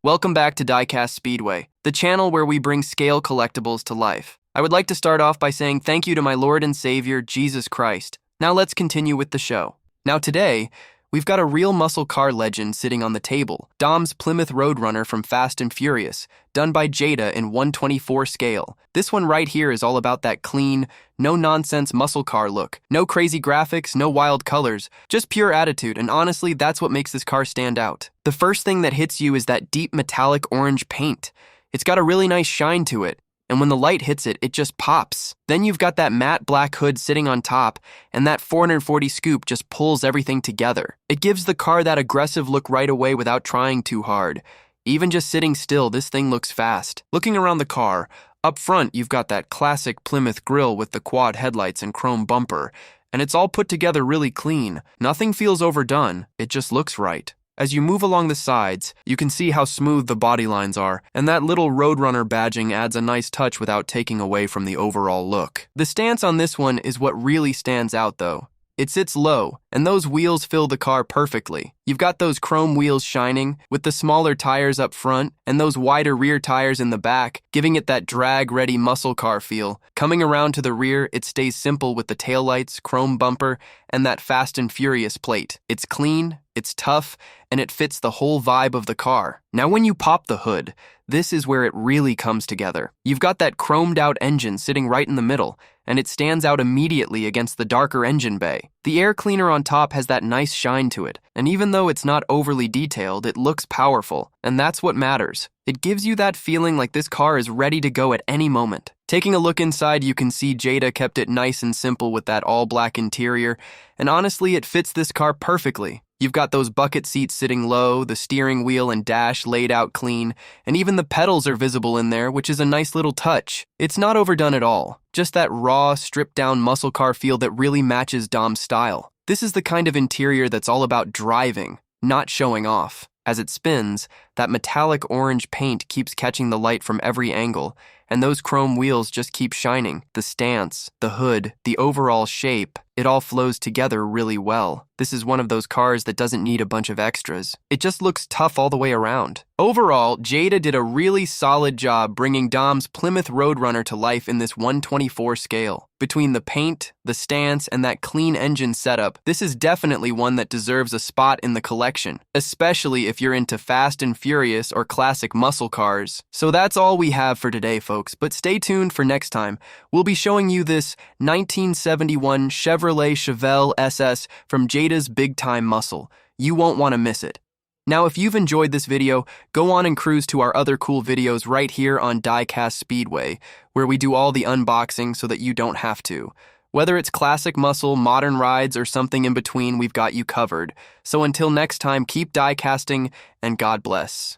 Welcome back to Diecast Speedway, the channel where we bring scale collectibles to life. I would like to start off by saying thank you to my Lord and Savior, Jesus Christ. Now let's continue with the show. Now today, we've got a real muscle car legend sitting on the table, Dom's Plymouth Roadrunner from Fast and Furious, done by Jada in 1/24 scale. This one right here is all about that clean, no-nonsense muscle car look. No crazy graphics, no wild colors, just pure attitude, and honestly, that's what makes this car stand out. The first thing that hits you is that deep metallic orange paint. It's got a really nice shine to it, and when the light hits it, it just pops. Then you've got that matte black hood sitting on top, and that 440 scoop just pulls everything together. It gives the car that aggressive look right away without trying too hard. Even just sitting still, this thing looks fast. Looking around the car, up front you've got that classic Plymouth grille with the quad headlights and chrome bumper, and it's all put together really clean. Nothing feels overdone, it just looks right. As you move along the sides, you can see how smooth the body lines are, and that little Roadrunner badging adds a nice touch without taking away from the overall look. The stance on this one is what really stands out though. It sits low, and those wheels fill the car perfectly. You've got those chrome wheels shining, with the smaller tires up front, and those wider rear tires in the back, giving it that drag-ready muscle car feel. Coming around to the rear, it stays simple with the taillights, chrome bumper, and that Fast and Furious plate. It's clean, it's tough, and it fits the whole vibe of the car. Now when you pop the hood, this is where it really comes together. You've got that chromed out engine sitting right in the middle, and it stands out immediately against the darker engine bay. The air cleaner on top has that nice shine to it, and even though it's not overly detailed, it looks powerful, and that's what matters. It gives you that feeling like this car is ready to go at any moment. Taking a look inside, you can see Jada kept it nice and simple with that all-black interior, and honestly, it fits this car perfectly. You've got those bucket seats sitting low, the steering wheel and dash laid out clean, and even the pedals are visible in there, which is a nice little touch. It's not overdone at all, just that raw, stripped-down muscle car feel that really matches Dom's style. This is the kind of interior that's all about driving, not showing off. As it spins, that metallic orange paint keeps catching the light from every angle, and those chrome wheels just keep shining. The stance, the hood, the overall shape, it all flows together really well. This is one of those cars that doesn't need a bunch of extras. It just looks tough all the way around. Overall, Jada did a really solid job bringing Dom's Plymouth Roadrunner to life in this 1/24 scale. Between the paint, the stance, and that clean engine setup, this is definitely one that deserves a spot in the collection, especially if you're into Fast and Furious or classic muscle cars. So that's all we have for today, folks, but stay tuned for next time. We'll be showing you this 1971 Chevrolet Chevelle SS from Jada's Big Time Muscle. You won't want to miss it. Now, if you've enjoyed this video, go on and cruise to our other cool videos right here on Diecast Speedway, where we do all the unboxing so that you don't have to. Whether it's classic muscle, modern rides, or something in between, we've got you covered. So until next time, keep diecasting, and God bless.